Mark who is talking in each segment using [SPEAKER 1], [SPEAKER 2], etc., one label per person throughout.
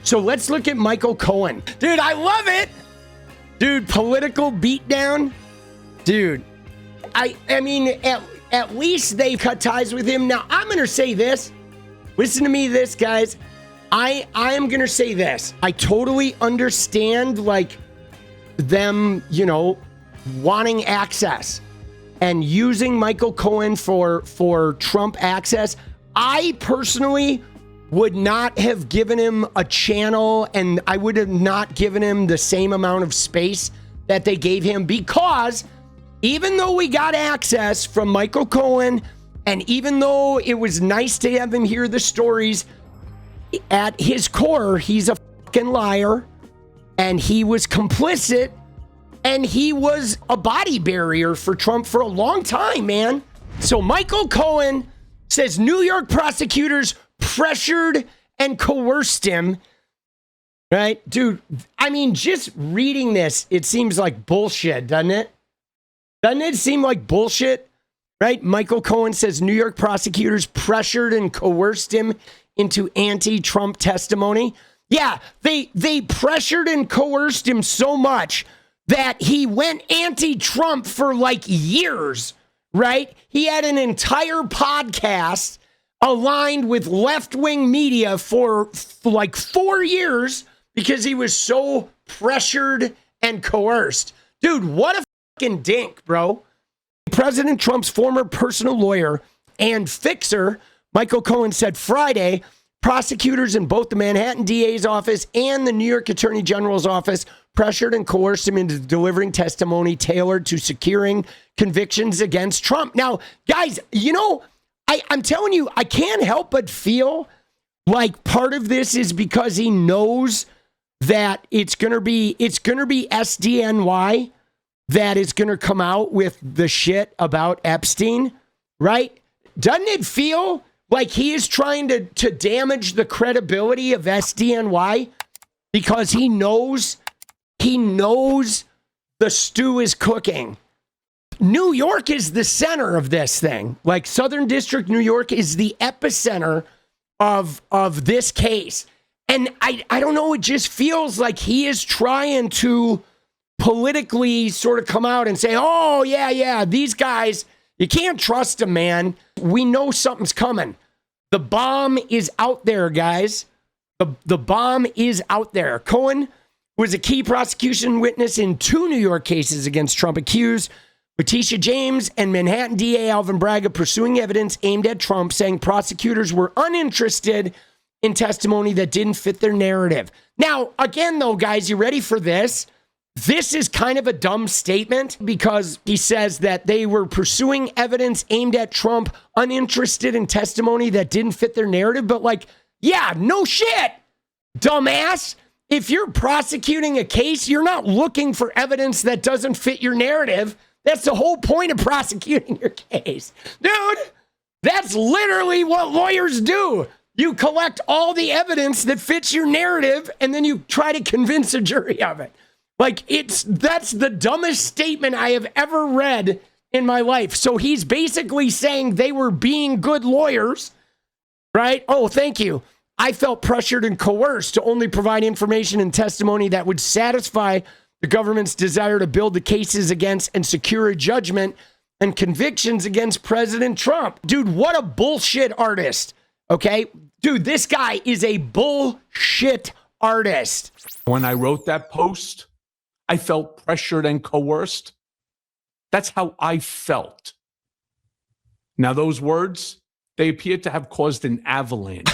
[SPEAKER 1] So let's look at Michael Cohen. Dude, I love it. Dude, political beatdown. Dude, I mean, at least they cut ties with him. Now, I'm going to say this. Listen to me, this, guys. I am going to say this. I totally understand, like, them, you know, wanting access and using Michael Cohen for Trump access. I personally would not have given him a channel, and I would have not given him the same amount of space that they gave him, because even though we got access from Michael Cohen, and even though it was nice to have him hear the stories, at his core, he's a fucking liar, and he was complicit, and he was a body barrier for Trump for a long time, man. So Michael Cohen says New York prosecutors pressured and coerced him, right? Dude, I mean, just reading this, it seems like bullshit, doesn't it? Doesn't it seem like bullshit, right? Michael Cohen says New York prosecutors pressured and coerced him into anti-Trump testimony. Yeah, they pressured and coerced him so much that he went anti-Trump for like years, right? He had an entire podcast aligned with left-wing media for like 4 years because he was so pressured and coerced. Dude, what a fucking dink, bro. President Trump's former personal lawyer and fixer, Michael Cohen, said Friday prosecutors in both the Manhattan DA's office and the New York Attorney General's office pressured and coerced him into delivering testimony tailored to securing convictions against Trump. Now, guys, you know, I'm telling you, I can't help but feel like part of this is because he knows that it's gonna be SDNY that is gonna come out with the shit about Epstein, right? Doesn't it feel like he is trying to damage the credibility of SDNY because he knows the stew is cooking? New York is the center of this thing. Like Southern District, New York is the epicenter of this case. And I don't know, it just feels like he is trying to politically sort of come out and say, oh, yeah, these guys, you can't trust them, man. We know something's coming. The bomb is out there, guys. The bomb is out there. Cohen was a key prosecution witness in 2 New York cases against Trump, accused 𝗙𝗫𝗄 James and Manhattan DA Alvin Bragg of pursuing evidence aimed at Trump, saying prosecutors were uninterested in testimony that didn't fit their narrative. Now, again, though, guys, you ready for this? This is kind of a dumb statement because he says that they were pursuing evidence aimed at Trump, uninterested in testimony that didn't fit their narrative. But like, yeah, no shit, dumbass. If you're prosecuting a case, you're not looking for evidence that doesn't fit your narrative. That's the whole point of prosecuting your case. Dude, that's literally what lawyers do. You collect all the evidence that fits your narrative, and then you try to convince a jury of it. Like, that's the dumbest statement I have ever read in my life. So he's basically saying they were being good lawyers, right? Oh, thank you. I felt pressured and coerced to only provide information and testimony that would satisfy the government's desire to build the cases against and secure a judgment and convictions against President Trump. Dude, what a bullshit artist, okay? Dude, this guy is a bullshit artist.
[SPEAKER 2] When I wrote that post, I felt pressured and coerced. That's how I felt. Now, those words, they appear to have caused an avalanche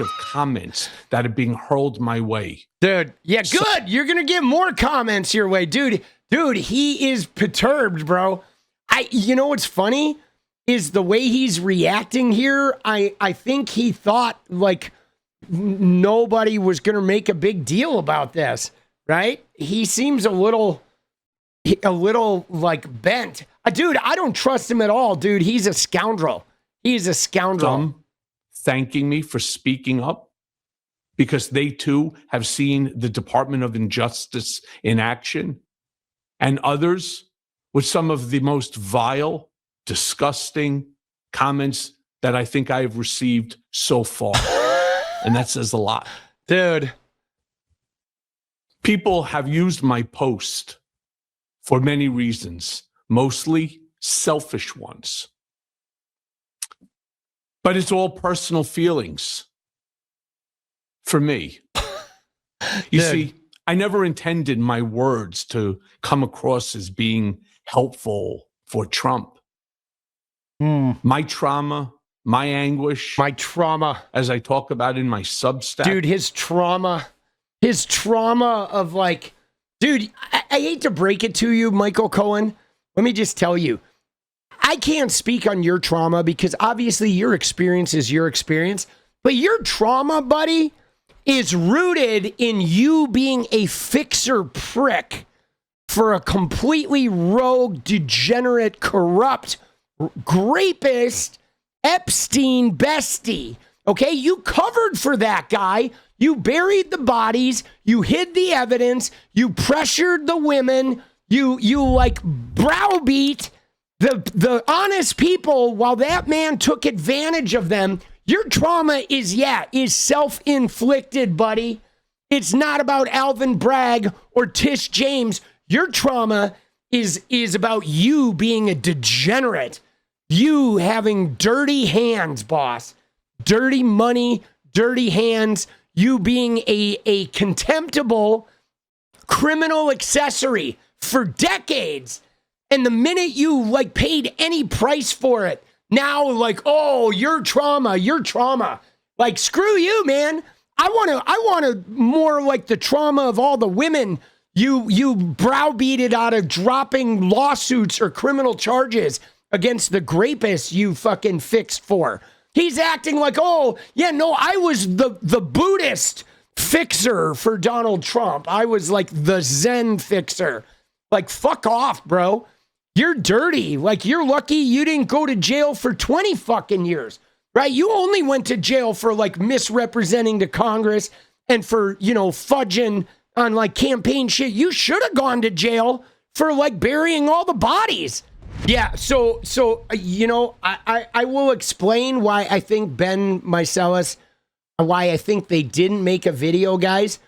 [SPEAKER 2] of comments that are being hurled my way.
[SPEAKER 1] Dude, yeah, good. You're going to get more comments your way. Dude, he is perturbed, bro. You know what's funny is the way he's reacting here. I think he thought like nobody was going to make a big deal about this, right? He seems a little like bent. Dude, I don't trust him at all, dude. He's a scoundrel. He's a scoundrel.
[SPEAKER 2] Some thanking me for speaking up because they too have seen the Department of Injustice in action, and others with some of the most vile, disgusting comments that I think I have received so far. And that says a lot.
[SPEAKER 1] Dude.
[SPEAKER 2] People have used my post for many reasons, mostly selfish ones. But it's all personal feelings for me. You see, I never intended my words to come across as being helpful for Trump. My trauma, my anguish.
[SPEAKER 1] My trauma.
[SPEAKER 2] As I talk about in my Substack.
[SPEAKER 1] Dude, his trauma of like, dude, I hate to break it to you, Michael Cohen. Let me just tell you, I can't speak on your trauma because obviously your experience is your experience, but your trauma, buddy, is rooted in you being a fixer prick for a completely rogue, degenerate, corrupt, rapist, Epstein bestie. Okay, you covered for that guy. You buried the bodies. You hid the evidence. You pressured the women. You like browbeat the honest people while that man took advantage of them. Your trauma is self-inflicted, buddy. It's not about Alvin Bragg or Tish James. Your trauma is about you being a degenerate. You having dirty hands, boss. Dirty money, dirty hands. You being a contemptible criminal accessory for decades. And the minute you like paid any price for it, now like, oh, your trauma. Like, screw you, man. I want to more like the trauma of all the women you browbeated out of dropping lawsuits or criminal charges against the rapist you fucking fixed for. He's acting like, oh, yeah, no, I was the Buddhist fixer for Donald Trump. I was like the Zen fixer. Like, fuck off, bro. You're dirty. Like, you're lucky you didn't go to jail for 20 fucking years, right? You only went to jail for like misrepresenting the Congress and for, fudging on like campaign shit. You should have gone to jail for like burying all the bodies. Yeah. So I will explain why I think Ben Meiselas, why I think they didn't make a video, guys,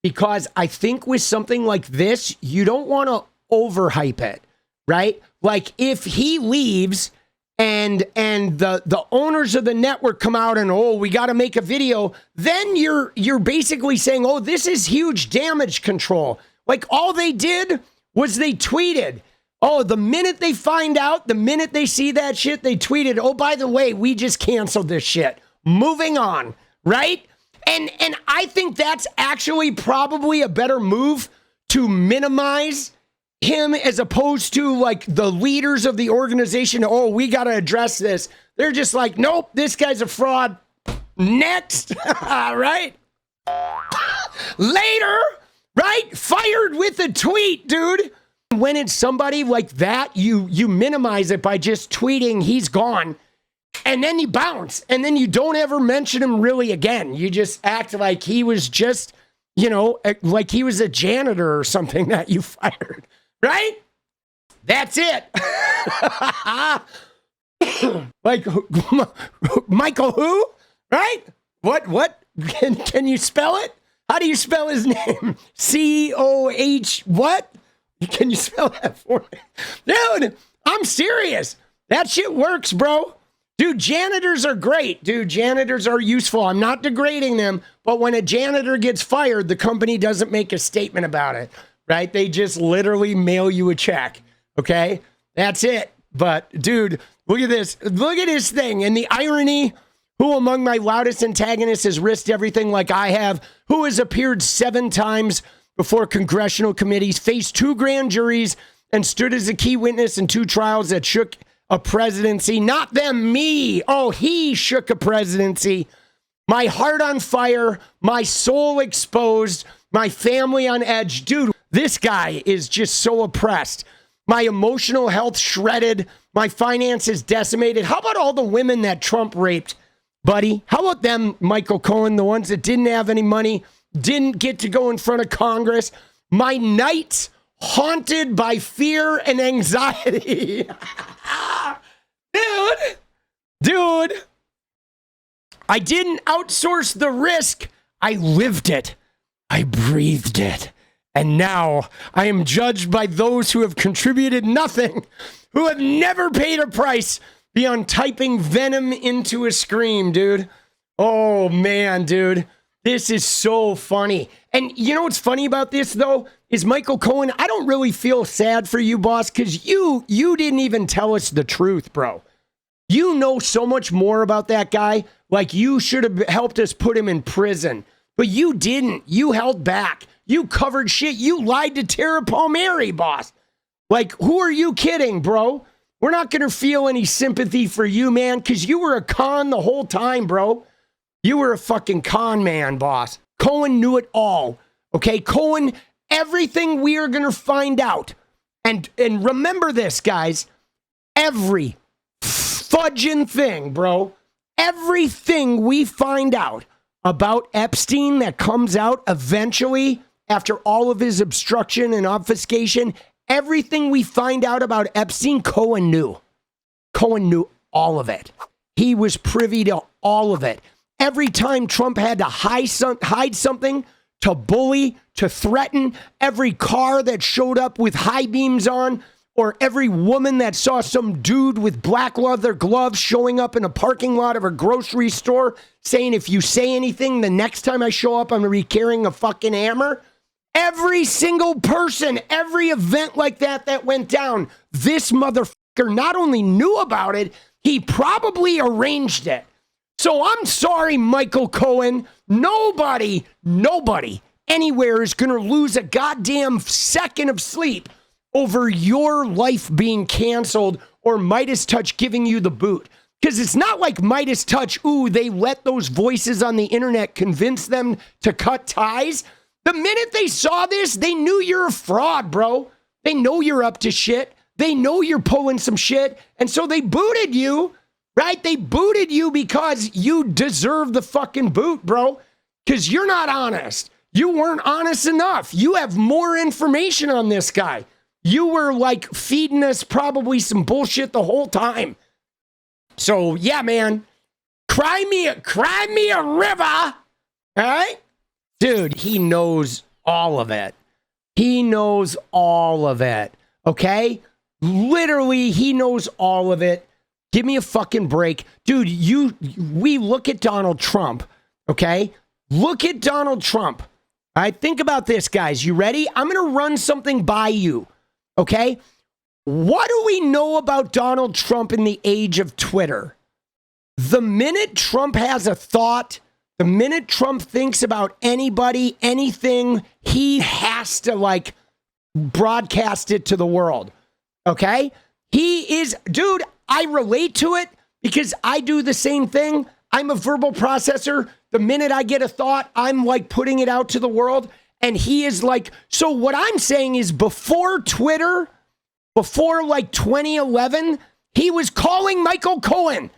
[SPEAKER 1] because I think with something like this, you don't want to overhype it. Right? Like if he leaves and the owners of the network come out and, oh, we got to make a video, then you're basically saying, oh, this is huge damage control. Like all they did was they tweeted, oh, the minute they find out, the minute they see that shit, they tweeted, oh, by the way, we just canceled this shit. Moving on, right? And I think that's actually probably a better move to minimize him as opposed to like the leaders of the organization. Oh, we got to address this. They're just like, nope, this guy's a fraud. Next, right? Later, right? Fired with a tweet, dude. When it's somebody like that, you minimize it by just tweeting he's gone, and then you bounce, and then you don't ever mention him really again. You just act like he was just, like he was a janitor or something that you fired. Right? That's it. Like Michael who? Right? What? Can you spell it? How do you spell his name? C-O-H what? Can you spell that for me? Dude, I'm serious. That shit works, bro. Dude, janitors are great. Dude, janitors are useful. I'm not degrading them, but when a janitor gets fired, the company doesn't make a statement about it. Right? They just literally mail you a check. Okay? That's it. But dude, look at this. Look at his thing. And the irony, who among my loudest antagonists has risked everything like I have, who has appeared 7 times before congressional committees, faced 2 grand juries, and stood as a key witness in 2 trials that shook a presidency. Not them, me. Oh, he shook a presidency. My heart on fire, my soul exposed, my family on edge. Dude, this guy is just so oppressed. My emotional health shredded. My finances decimated. How about all the women that Trump raped, buddy? How about them, Michael Cohen, the ones that didn't have any money, didn't get to go in front of Congress? My nights haunted by fear and anxiety. Dude, I didn't outsource the risk. I lived it. I breathed it. And now I am judged by those who have contributed nothing, who have never paid a price beyond typing venom into a scream, dude. Oh, man, dude. This is so funny. And you know what's funny about this, though, is Michael Cohen, I don't really feel sad for you, boss, because you didn't even tell us the truth, bro. You know so much more about that guy. Like, you should have helped us put him in prison. But you didn't. You held back. You covered shit. You lied to 𝗙𝗵𝗹𝗪, boss. Like, who are you kidding, bro? We're not going to feel any sympathy for you, man, because you were a con the whole time, bro. You were a fucking con man, boss. Cohen knew it all. Okay, Cohen, everything we are going to find out. And remember this, guys. Every fudging thing, bro. Everything we find out about Epstein that comes out eventually after all of his obstruction and obfuscation, everything we find out about Epstein, Cohen knew. Cohen knew all of it. He was privy to all of it. Every time Trump had to hide something, to bully, to threaten, every car that showed up with high beams on, or every woman that saw some dude with black leather gloves showing up in a parking lot of a grocery store saying, if you say anything, the next time I show up, I'm going to be carrying a fucking hammer. Every single person, every event like that went down, this motherfucker not only knew about it, he probably arranged it. So I'm sorry, Michael Cohen. Nobody anywhere is going to lose a goddamn second of sleep over your life being canceled or MeidasTouch giving you the boot. Because it's not like MeidasTouch, ooh, they let those voices on the internet convince them to cut ties. The minute they saw this, they knew you're a fraud, bro. They know you're up to shit. They know you're pulling some shit. And so they booted you, right? They booted you because you deserve the fucking boot, bro. Because you're not honest. You weren't honest enough. You have more information on this guy. You were like feeding us probably some bullshit the whole time. So yeah, man, cry me a river. All right, dude, he knows all of it. He knows all of it. Okay, literally, he knows all of it. Give me a fucking break, dude. We look at Donald Trump. Okay, look at Donald Trump. All right, think about this, guys. You ready? I'm gonna run something by you. Okay, what do we know about Donald Trump in the age of Twitter? The minute Trump has a thought, the minute Trump thinks about anybody, anything, he has to like broadcast it to the world. Okay, he is, dude, I relate to it because I do the same thing. I'm a verbal processor. The minute I get a thought, I'm like putting it out to the world. And he is like, so what I'm saying is before Twitter, before like 2011, he was calling Michael Cohen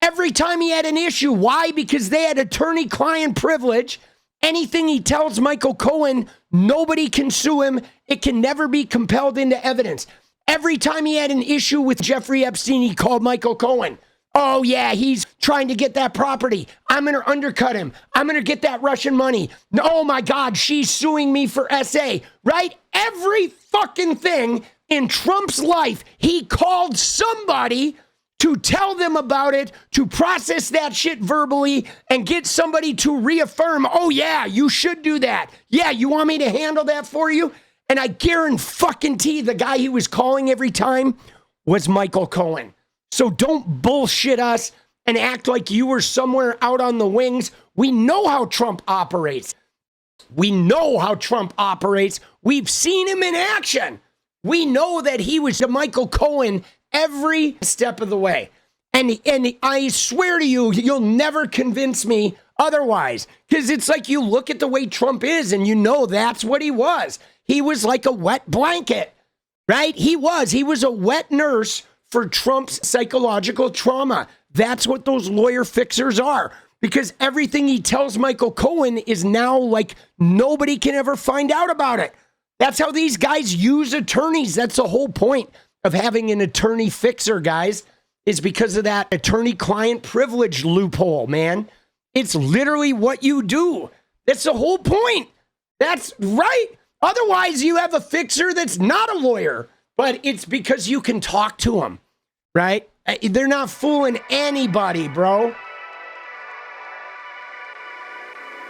[SPEAKER 1] every time he had an issue. Why? Because they had attorney-client privilege. Anything he tells Michael Cohen, nobody can sue him. It can never be compelled into evidence. Every time he had an issue with Jeffrey Epstein, he called Michael Cohen. Oh, yeah, he's trying to get that property. I'm going to undercut him. I'm going to get that Russian money. Oh, my God, she's suing me for SA, right? Every fucking thing in Trump's life, he called somebody to tell them about it, to process that shit verbally, and get somebody to reaffirm, oh, yeah, you should do that. Yeah, you want me to handle that for you? And I guarantee the guy he was calling every time was Michael Cohen. So don't bullshit us and act like you were somewhere out on the wings. We know how Trump operates. We know how Trump operates. We've seen him in action. We know that he was a Michael Cohen every step of the way. And I swear to you, you'll never convince me otherwise. Because it's like you look at the way Trump is and you know that's what he was. He was like a wet blanket, right? He was a wet nurse for Trump's psychological trauma. That's what those lawyer fixers are. Because everything he tells Michael Cohen is now like nobody can ever find out about it. That's how these guys use attorneys. That's the whole point of having an attorney fixer, guys, is because of that attorney-client privilege loophole, man. It's literally what you do. That's the whole point. That's right. Otherwise, you have a fixer that's not a lawyer, but it's because you can talk to them, right? They're not fooling anybody, bro.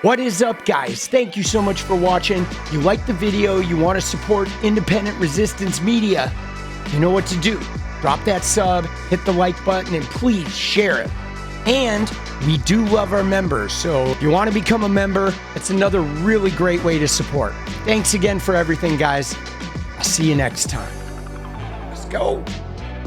[SPEAKER 1] What is up, guys? Thank you so much for watching. You like the video, you want to support independent resistance media, you know what to do. Drop that sub, hit the like button, and please share it. And we do love our members, so if you want to become a member, it's another really great way to support. Thanks again for everything, guys. I'll see you next time. Let's go.